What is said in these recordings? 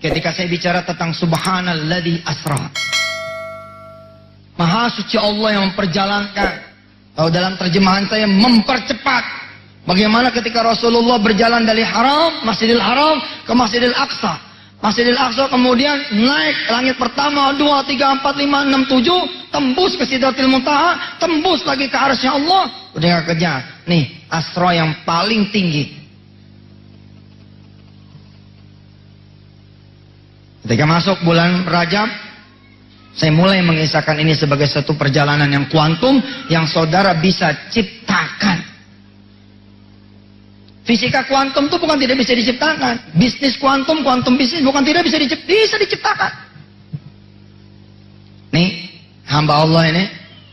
ketika saya bicara tentang subhanalladzi asra. Maha suci Allah yang memperjalankan. Kalau dalam terjemahan saya mempercepat. Bagaimana ketika Rasulullah berjalan dari Masjidil Haram ke Masjidil Aqsa. Masjidil Aqsa kemudian naik langit pertama, 2, 3, 4, 5, 6, 7, tembus ke Sidratil Muntaha, tembus lagi ke arsy-Nya Allah, udah gak kejar. Nih, Asra yang paling tinggi. Ketika masuk bulan Rajab, saya mulai mengisahkan ini sebagai satu perjalanan yang kuantum yang saudara bisa ciptakan. Fisika kuantum itu bukan tidak bisa diciptakan. Bisnis kuantum, kuantum bisnis bukan tidak bisa diciptakan. Nih, hamba Allah ini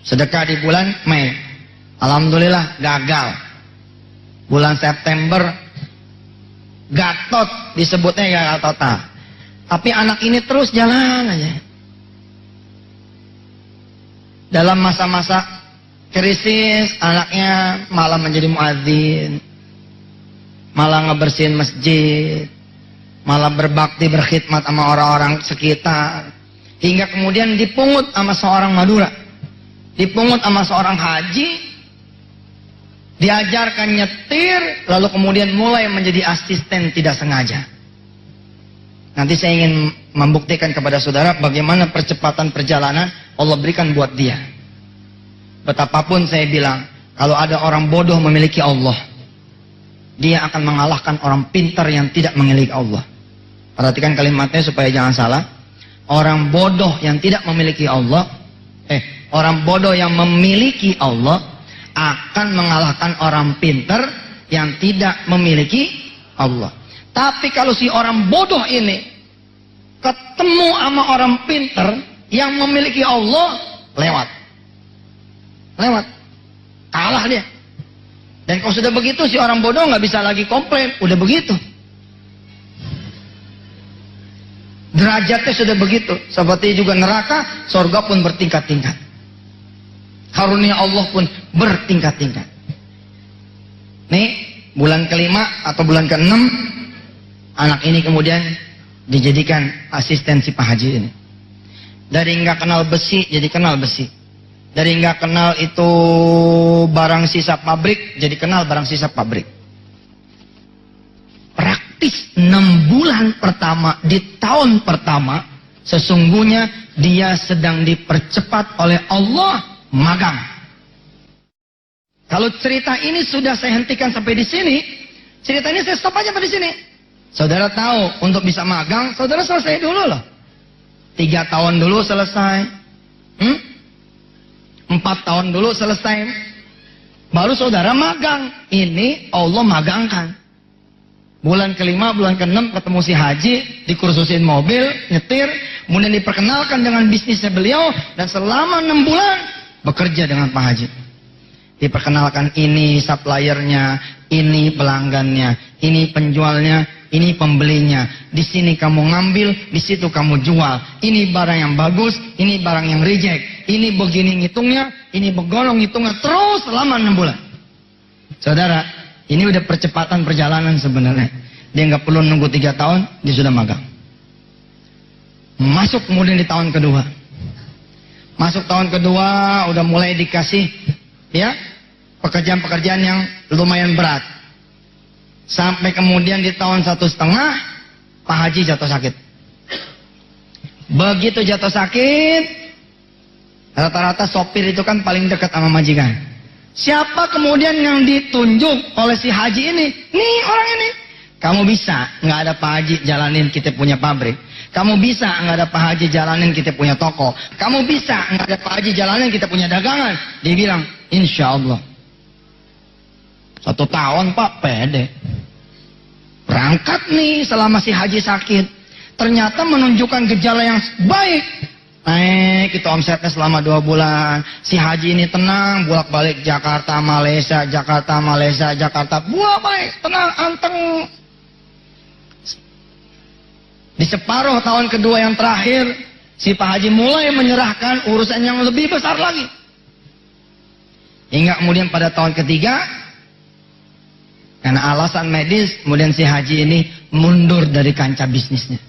sedekah di bulan Mei. Alhamdulillah gagal. Bulan September gatot disebutnya gagal total. Tapi anak ini terus jalan aja. Dalam masa-masa krisis, anaknya malah menjadi muadzin. Malah ngebersihin masjid, malah berbakti berkhidmat sama orang-orang sekitar, hingga kemudian dipungut sama seorang Madura, dipungut sama seorang haji, diajarkan nyetir, lalu kemudian mulai menjadi asisten tidak sengaja. Nanti saya ingin membuktikan kepada saudara bagaimana percepatan perjalanan Allah berikan buat dia. Betapapun saya bilang, kalau ada orang bodoh memiliki Allah, dia akan mengalahkan orang pintar yang tidak memiliki Allah. Perhatikan kalimatnya supaya jangan salah. Orang bodoh yang tidak memiliki Allah, orang bodoh yang memiliki Allah akan mengalahkan orang pintar yang tidak memiliki Allah. Tapi kalau si orang bodoh ini ketemu sama orang pintar yang memiliki Allah, lewat. Kalah dia. Dan kalau sudah begitu si orang bodoh nggak bisa lagi komplain, udah begitu. Derajatnya sudah begitu. Seperti juga neraka, surga pun bertingkat-tingkat. Karunia Allah pun bertingkat-tingkat. Nih, bulan kelima atau bulan keenam, anak ini kemudian dijadikan asisten si Pak Haji ini. Dari nggak kenal besi jadi kenal besi. Dari nggak kenal itu barang sisa pabrik, jadi kenal barang sisa pabrik. Praktis 6 bulan pertama, di tahun pertama, sesungguhnya dia sedang dipercepat oleh Allah magang. Kalau cerita ini sudah saya hentikan sampai di sini, cerita ini saya stop aja sampai di sini. Saudara tahu, untuk bisa magang, saudara selesai dulu loh. 3 tahun dulu selesai. 4 tahun dulu selesai, baru saudara magang. Ini Allah magangkan. Bulan kelima, bulan keenam ketemu si Haji, dikursusin mobil, nyetir, kemudian diperkenalkan dengan bisnisnya beliau, dan selama 6 bulan bekerja dengan Pak Haji. Diperkenalkan ini suppliernya, ini pelanggannya, ini penjualnya, ini pembelinya. Di sini kamu ngambil, di situ kamu jual. Ini barang yang bagus, ini barang yang reject. Ini begini ngitungnya, ini begolong ngitungnya, terus selama 6 bulan. Saudara, ini udah percepatan perjalanan sebenarnya. Dia nggak perlu nunggu 3 tahun, dia sudah magang. Masuk kemudian di tahun kedua. Masuk tahun kedua, udah mulai dikasih ya pekerjaan-pekerjaan yang lumayan berat. Sampai kemudian di tahun 1,5, Pak Haji jatuh sakit. Begitu jatuh sakit, rata-rata sopir itu kan paling dekat sama majikan. Siapa kemudian yang ditunjuk oleh si Haji ini? Nih orang ini. Kamu bisa nggak ada Pak Haji jalanin kita punya pabrik. Kamu bisa nggak ada Pak Haji jalanin kita punya toko. Kamu bisa nggak ada Pak Haji jalanin kita punya dagangan. Dia bilang, insya Allah. 1 tahun Pak, pede. Berangkat nih selama si Haji sakit. Ternyata menunjukkan gejala yang baik. Naik itu omsetnya selama 2 bulan. Si Haji ini tenang, bolak-balik Jakarta, Malaysia, Jakarta, Malaysia, Jakarta. Bolak-balik, tenang, anteng. Di separuh tahun kedua yang terakhir, si Pak Haji mulai menyerahkan urusan yang lebih besar lagi. Hingga kemudian pada tahun ketiga, karena alasan medis, kemudian si Haji ini mundur dari kancah bisnisnya.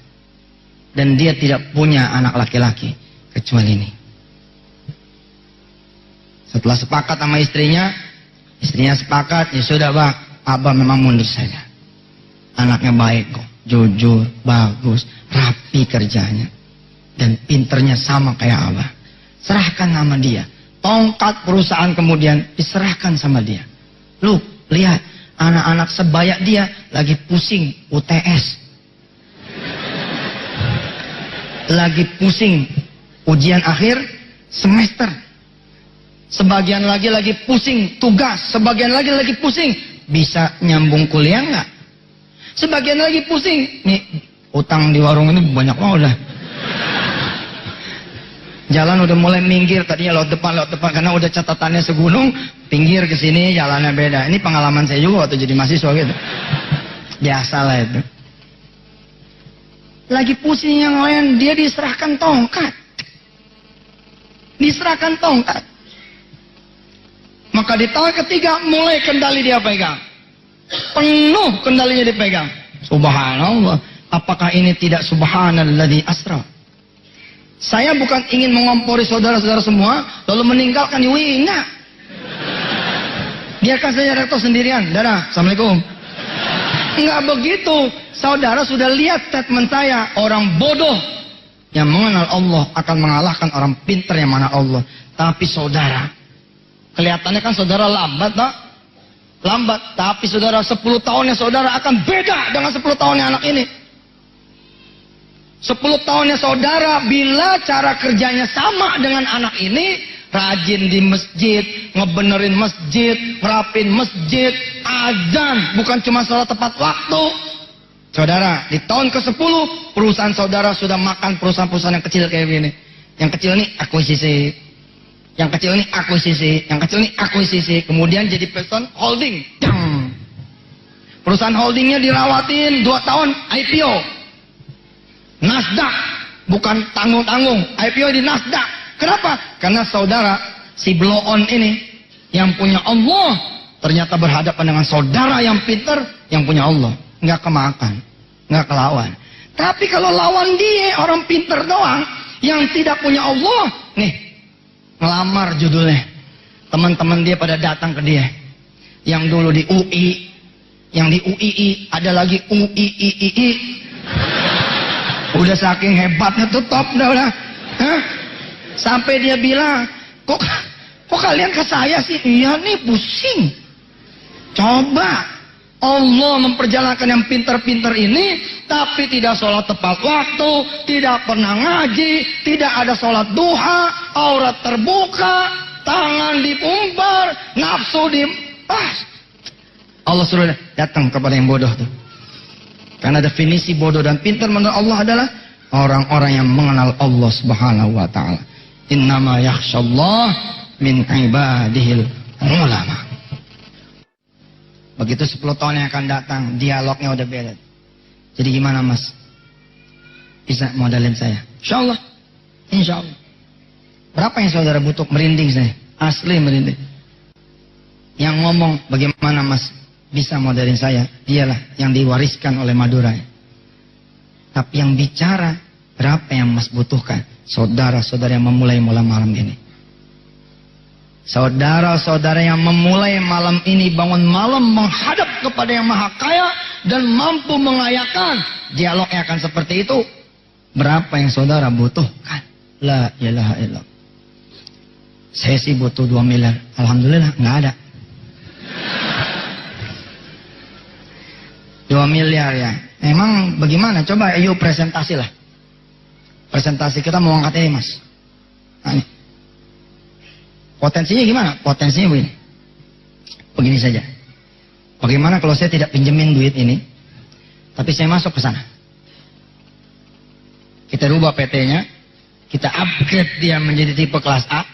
dan dia tidak punya anak laki-laki kecuali ini. Setelah sepakat sama istrinya sepakat, ya sudah Bang, Abah memang mundur saja. Anaknya baik kok, jujur, bagus, rapi kerjanya, dan pinternya sama kayak Abah. Serahkan sama dia. Tongkat perusahaan kemudian diserahkan sama dia. Lu lihat, anak-anak sebaya dia lagi pusing UTS. Lagi pusing ujian akhir semester. Sebagian lagi pusing tugas. Sebagian lagi pusing bisa nyambung kuliah nggak. Sebagian lagi pusing, nih utang di warung ini banyak banget udah. Jalan udah mulai minggir, tadinya lewat depan karena udah catatannya segunung, pinggir ke sini jalannya beda. Ini pengalaman saya juga waktu jadi mahasiswa gitu. Biasalah itu. Lagi pusing yang lain, dia diserahkan tongkat. Diserahkan tongkat. Maka di tahun ketiga mulai kendali dia pegang. Penuh kendalinya dipegang. Subhanallah. Apakah ini tidak subhanalladzi asra? Saya bukan ingin mengompori saudara-saudara semua lalu meninggalkan Yui, enggak. Biarkan saja rektor sendirian. Dadah, assalamualaikum. Enggak begitu. Saudara sudah lihat statement saya, orang bodoh yang mengenal Allah akan mengalahkan orang pintar yang mengenal Allah. Tapi saudara, kelihatannya kan saudara lambat, tak? Lambat, tapi saudara 10 tahunnya saudara akan beda dengan 10 tahunnya anak ini. 10 tahunnya saudara bila cara kerjanya sama dengan anak ini, rajin di masjid, ngebenerin masjid, ngerapin masjid, azan, bukan cuma sholat tepat waktu. Saudara, di tahun ke-10 perusahaan saudara sudah makan perusahaan-perusahaan yang kecil kayak gini. Yang kecil ini akuisisi. Yang kecil ini akuisisi, yang kecil ini akuisisi, kemudian jadi perusahaan holding. Dang. Perusahaan holdingnya dirawatin 2 tahun IPO. Nasdaq, bukan tanggung-tanggung, IPO di Nasdaq. Kenapa? Karena saudara, si blow-on ini, yang punya Allah, ternyata berhadapan dengan saudara yang pintar, yang punya Allah. Nggak kemakan, nggak kelawan. Tapi kalau lawan dia, orang pintar doang, yang tidak punya Allah, nih, ngelamar judulnya. Teman-teman dia pada datang ke dia. Yang dulu di UI, yang di UII, ada lagi UIII. Udah saking hebatnya tuh top udah. Hah? Sampai dia bilang, kok kalian ke saya sih? Iya nih pusing. Coba Allah memperjalankan yang pintar-pintar ini, tapi tidak sholat tepat waktu, tidak pernah ngaji, tidak ada sholat duha, aurat terbuka, tangan dipumbar, nafsu Allah suruh datang kepada yang bodoh tuh. Karena definisi bodoh dan pintar menurut Allah adalah orang-orang yang mengenal Allah Subhanahu wa taala. Innama yakhshallah min ibadihil ulama. Begitu 10 tahun yang akan datang, dialognya udah beda. Jadi gimana Mas? Bisa modalin saya? Insyaallah. Insyaallah. Berapa yang saudara butuh? Merinding saya. Asli merinding. Yang ngomong bagaimana Mas bisa modalin saya? Dialah yang diwariskan oleh Madura. Tapi yang bicara berapa yang Mas butuhkan? Saudara-saudara yang memulai malam ini. Saudara-saudara yang memulai malam ini bangun malam menghadap kepada yang maha kaya dan mampu mengayakan. Dialognya akan seperti itu. Berapa yang saudara butuhkan? La ilaha illallah. Saya sih butuh 2 miliar. Alhamdulillah nggak ada. 2 miliar ya. Emang bagaimana? Coba ayo presentasi lah. Presentasi kita mau angkat ini Mas. Nah, ini. Potensinya gimana? Potensinya begini. Begini saja. Bagaimana kalau saya tidak pinjemin duit ini, tapi saya masuk ke sana. Kita rubah PT-nya, kita upgrade dia menjadi tipe kelas A,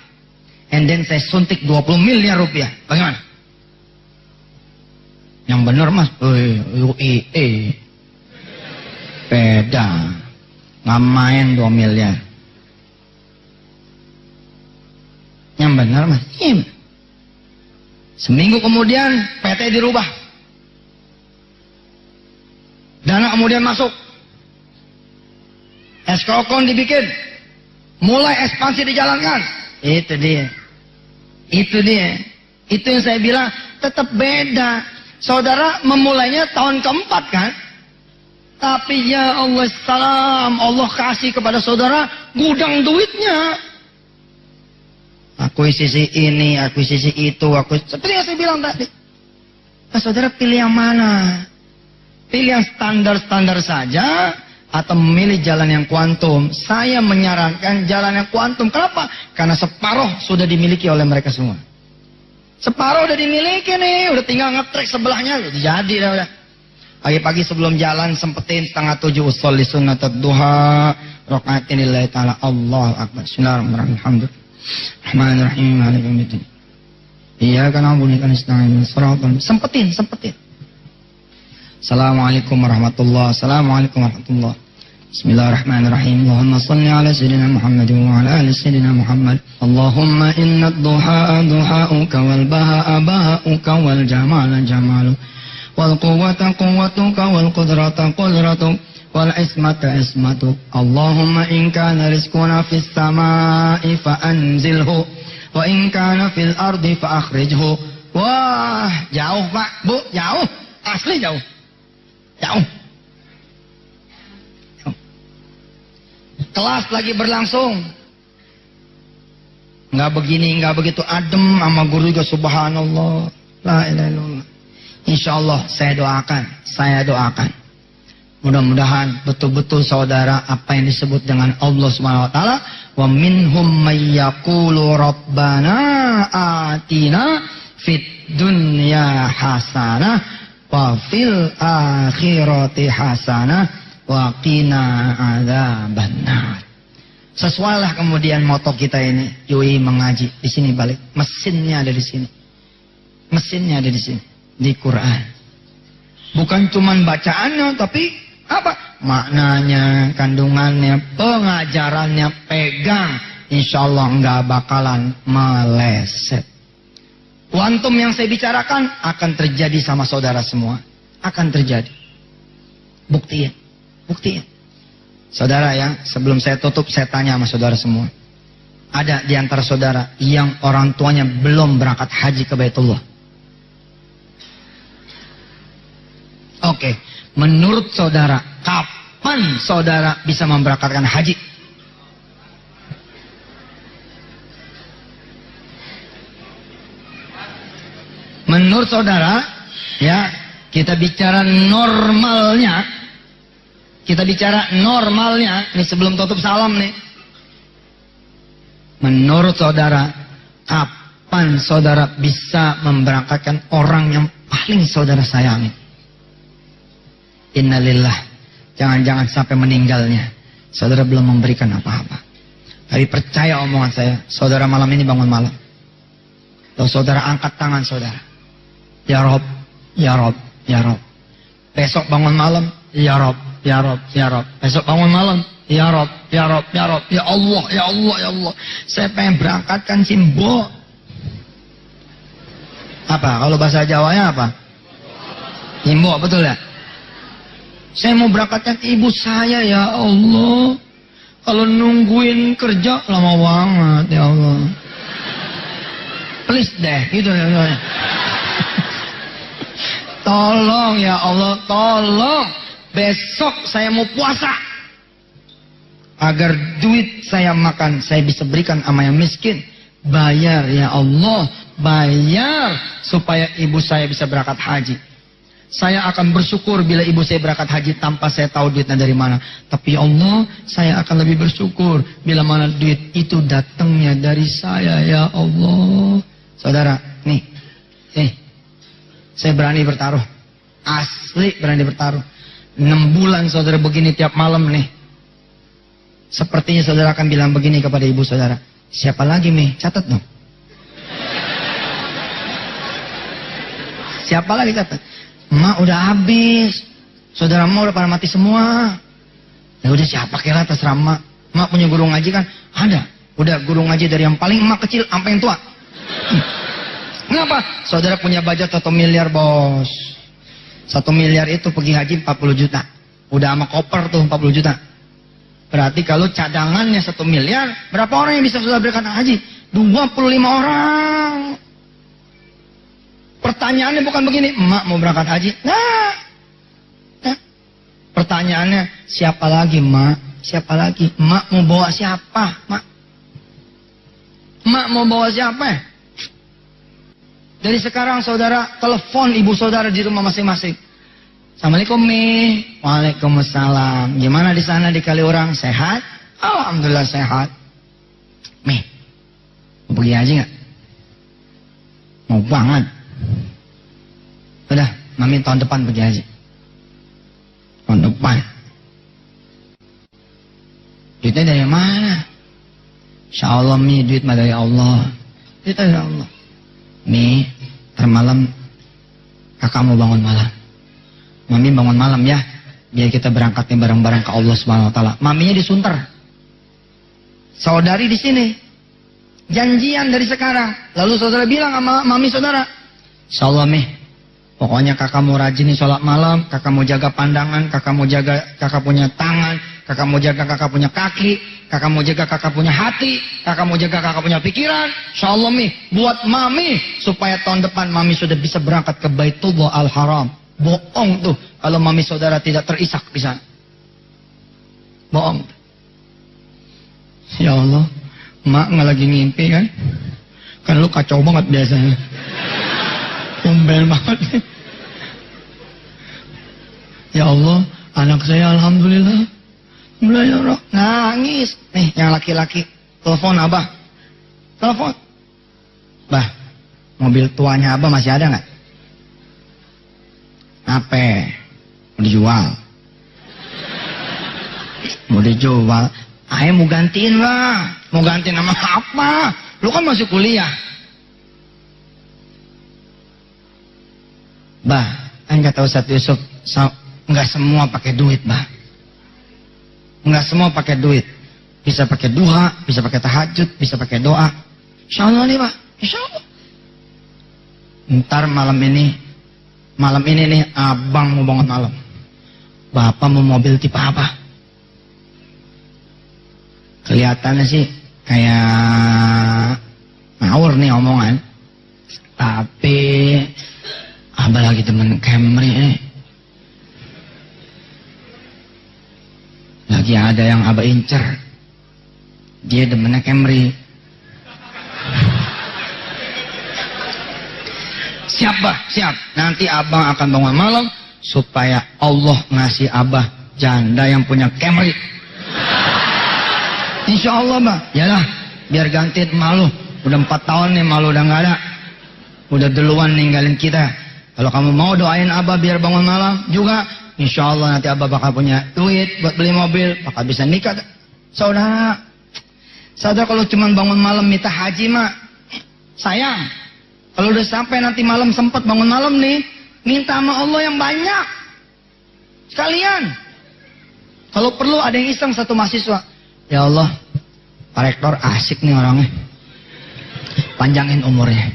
and then saya suntik 20 miliar rupiah. Bagaimana? Yang benar Mas, UIE. Beda. Nggak main 2 miliar. Yang benar Mas. Iya. Seminggu kemudian PT dirubah. Dana kemudian masuk. Eskrokon dibikin. Mulai ekspansi dijalankan. Itu dia. Itu dia. Itu yang saya bilang tetap beda. Saudara memulainya tahun keempat kan? Tapi ya Allah salam, Allah kasih kepada saudara gudang duitnya. Akuisisi ini, akuisisi itu, seperti yang saya bilang tadi. Nah, saudara pilih yang mana? Pilih yang standar-standar saja atau memilih jalan yang kuantum? Saya menyarankan jalan yang kuantum. Kenapa? Karena separuh sudah dimiliki oleh mereka semua. Separuh udah dimiliki nih, udah tinggal ngetrek sebelahnya, udah jadi udah. Pagi-pagi sebelum jalan sempetin 6:30 usolli sunnatud duha rakaatin lillahi taala. Allahu akbar. Bismillahirrahmanirrahim. Rahmanirrahim. Maliki yaumiddin. Iyyaka na'budu wa iyyaka nasta'in. Sempetin. Assalamualaikum warahmatullahi wabarakatuh. Assalamualaikum warahmatullahi wabarakatuh. Bismillahirrahmanirrahim. Allahumma shalli ala sayyidina Muhammad wa ala ali sayyidina Muhammad. Allahumma inna ad-duha duha'uka wal baha'a baha'uka wal jamala jamalu wal quwwata quwwatuka wal qudrata qudratuk wal ismata ismatuk. Allahumma in kana rizquna fis samai fa anzilhu wa in kana fil ardi fa akhrijhu. Wah, jauh Pak, Bu, jauh. Asli jauh. Jauh. Kelas lagi berlangsung. Enggak begini, enggak begitu adem sama guru juga subhanallah. La ilaha illallah. Insyaallah saya doakan. Mudah-mudahan betul-betul saudara apa yang disebut dengan Allah Subhanahu wa taala, wa minhum may yaqulu rabbana atina fid dunya hasanah wa fil akhirati hasanah wa qina adzabannar. Sesuailah kemudian moto kita ini, Yui mengaji di sini balik. Mesinnya ada di sini. Mesinnya ada di sini, di Quran. Bukan cuman bacaannya, tapi apa? Maknanya, kandungannya, pengajarannya pegang. Insya Allah nggak bakalan meleset. Kuantum yang saya bicarakan akan terjadi sama saudara semua. Akan terjadi. Buktinya. Saudara ya, sebelum saya tutup saya tanya sama saudara semua. Ada di antara saudara yang orang tuanya belum berangkat haji ke Baitullah? Oke, menurut saudara, kapan saudara bisa memberangkatkan haji? Menurut saudara, ya, kita bicara normalnya. Ini sebelum tutup salam nih. Menurut saudara, kapan saudara bisa memberangkatkan orang yang paling saudara sayangi? Innalillah. Jangan-jangan sampai meninggalnya saudara belum memberikan apa-apa. Tapi percaya omongan saya, saudara malam ini bangun malam. Lalu saudara angkat tangan saudara. Ya Rob, ya Rob, ya Rob. Besok bangun malam, ya Rob, ya Rob, ya Rob. Besok bangun malam, ya Rob, ya Rob, ya Rob. Ya Allah, ya Allah, ya Allah. Saya pengen berangkatkan Simbo. Apa? Kalau bahasa Jawanya apa? Simbo, betul ya? Saya mau berangkatkan ibu saya, ya Allah. Kalau nungguin kerja lama banget, ya Allah. Please deh, gitu ya. Tolong ya Allah, tolong. Besok saya mau puasa. Agar duit saya makan, saya bisa berikan sama yang miskin. Bayar ya Allah, bayar. Supaya ibu saya bisa berangkat haji. Saya akan bersyukur bila ibu saya berangkat haji tanpa saya tahu duitnya dari mana. Tapi ya Allah, saya akan lebih bersyukur bila mana duit itu datangnya dari saya ya Allah. Saudara, nih. Saya berani bertaruh. Asli berani bertaruh. 6 bulan saudara begini tiap malam nih. Sepertinya saudara akan bilang begini kepada ibu saudara. Siapa lagi nih? Catat dong. Siapa lagi catat? Mak udah habis. Saudara mak udah pada mati semua. Ya udah siapa kira terserah mak. Mak punya guru ngaji kan? Ada. Udah guru ngaji dari yang paling emak kecil sampai yang tua. Kenapa? Saudara punya budget 1 miliar bos. 1 miliar itu pergi haji 40 juta. Udah sama koper tuh 40 juta. Berarti kalau cadangannya 1 miliar, berapa orang yang bisa saudara berikan haji? 25 orang. Pertanyaannya bukan begini, emak mau berangkat haji? Nah. Pertanyaannya, siapa lagi emak? Siapa lagi? Emak mau bawa siapa? Emak mau bawa siapa? Dari sekarang saudara telepon ibu saudara di rumah masing-masing. Assalamualaikum Mi. Waalaikumsalam. Gimana di sana di Kaliurang? Sehat? Alhamdulillah sehat. Mi, mau pergi haji nggak? Mau banget. Udah, Mami tahun depan pergi haji. Tahun depan. Duitnya dari mana? Insya Allah Mi, duit mah dari Allah. Duit dari Allah. Mi, termalam kakak mau bangun malam. Mami bangun malam ya, biar kita berangkatnya bareng-bareng ke Allah Subhanahu Wa Taala. Maminya disunter. Saudari di sini. Janjian dari sekarang. Lalu saudara bilang sama mami saudara, Insya Allah Mi, pokoknya kakak mau rajin sholat malam, kakak mau jaga pandangan, kakak mau jaga kakak punya tangan, kakak mau jaga kakak punya kaki, kakak mau jaga kakak punya hati, kakak mau jaga kakak punya pikiran. Insya Allah Mi, buat mami supaya tahun depan mami sudah bisa berangkat ke Baitullah Al-Haram. Bohong tuh kalau mami saudara tidak terisak di sana. Bohong. Ya Allah, mak nggak lagi ngimpi kan? Kan lu kacau banget biasanya. Umbel banget. Ya Allah, anak saya alhamdulillah. Nangis. Nih yang laki-laki telepon abah. Telepon. Bah, mobil tuanya abah masih ada nggak? Apa? Mau dijual. Mau dijual. Ayo mau gantiin lah. Mau gantiin nama apa? Lu kan masih kuliah. Bah, kan kata Ustadz Yusuf, nggak semua pakai duit, bah. Nggak semua pakai duit. Bisa pakai duha, bisa pakai tahajud, bisa pakai doa. Insya Allah nih, bah. Insya Allah. Ntar malam ini nih abang mau bangun malam. Bapak mau mobil tipe apa? Kelihatannya sih kayak ngawur nih omongan. Tapi abah lagi temen Camry nih. Lagi ada yang abah incer. Dia demennya Camry. Siap bah, siap. Nanti abang akan bangun malam supaya Allah ngasih abah janda yang punya Camry. Insya Allah bah. Yalah, biar ganti malu. Udah 4 tahun nih malu udah nggak ada. Udah duluan ninggalin kita. Kalau kamu mau doain abah biar bangun malam juga, insya Allah nanti abah bakal punya duit buat beli mobil, bakal bisa nikah. Saudara kalau cuma bangun malam minta haji mah sayang. Kalau udah sampai nanti malam sempat bangun malam nih, minta sama Allah yang banyak. Sekalian. Kalau perlu ada yang iseng satu mahasiswa. Ya Allah, Pak Rektor asik nih orangnya. Panjangin umurnya.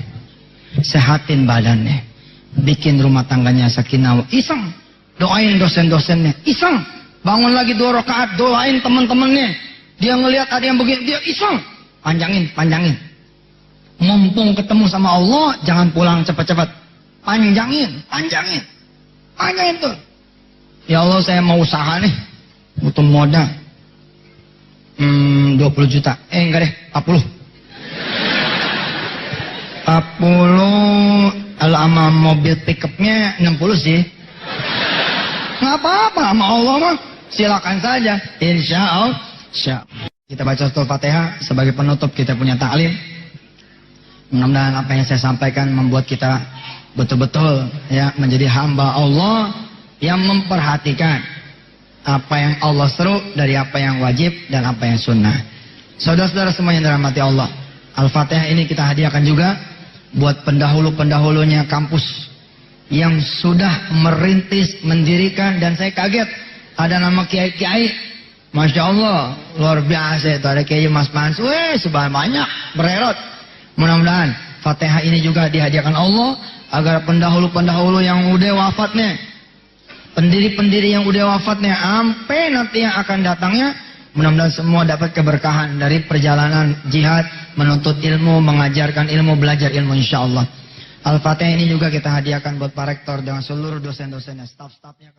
Sehatin badannya. Bikin rumah tangganya sakinah. Iseng. Doain dosen-dosennya. Iseng. Bangun lagi 2 rakaat, doain teman-temannya. Dia ngelihat ada yang begini, dia iseng. Panjangin. Mumpung ketemu sama Allah, jangan pulang cepat-cepat. Panjangin tuh. Ya Allah, saya mau usaha nih. Butuh modal. 20 juta. Enggak deh, 40. 40. Kalau sama mobil pickupnya 60 sih. Nggak apa-apa, sama Allah mah silakan saja. Insya Allah. Kita baca surah Al-Fatihah sebagai penutup kita punya taklim. Mudah-mudahan apa yang saya sampaikan membuat kita betul-betul ya menjadi hamba Allah yang memperhatikan apa yang Allah seru dari apa yang wajib dan apa yang sunnah. Saudara-saudara semua yang dirahmati Allah, Al-Fatihah ini kita hadiahkan juga buat pendahulu-pendahulunya kampus yang sudah merintis, mendirikan, dan saya kaget ada nama kiai-kiai, Masya Allah, luar biasa itu, ada kiai Mas Mans, banyak, bererot. Mudah-mudahan Fatihah ini juga dihadiahkan Allah agar pendahulu-pendahulu yang udah wafatnya, pendiri-pendiri yang udah wafatnya, sampai nanti yang akan datangnya Mudah-mudahan semua dapat keberkahan dari perjalanan jihad, menuntut ilmu, mengajarkan ilmu, belajar ilmu insyaallah. Al-Fatihah ini juga kita hadiahkan buat Pak Rektor dengan seluruh dosen-dosennya, staf-stafnya.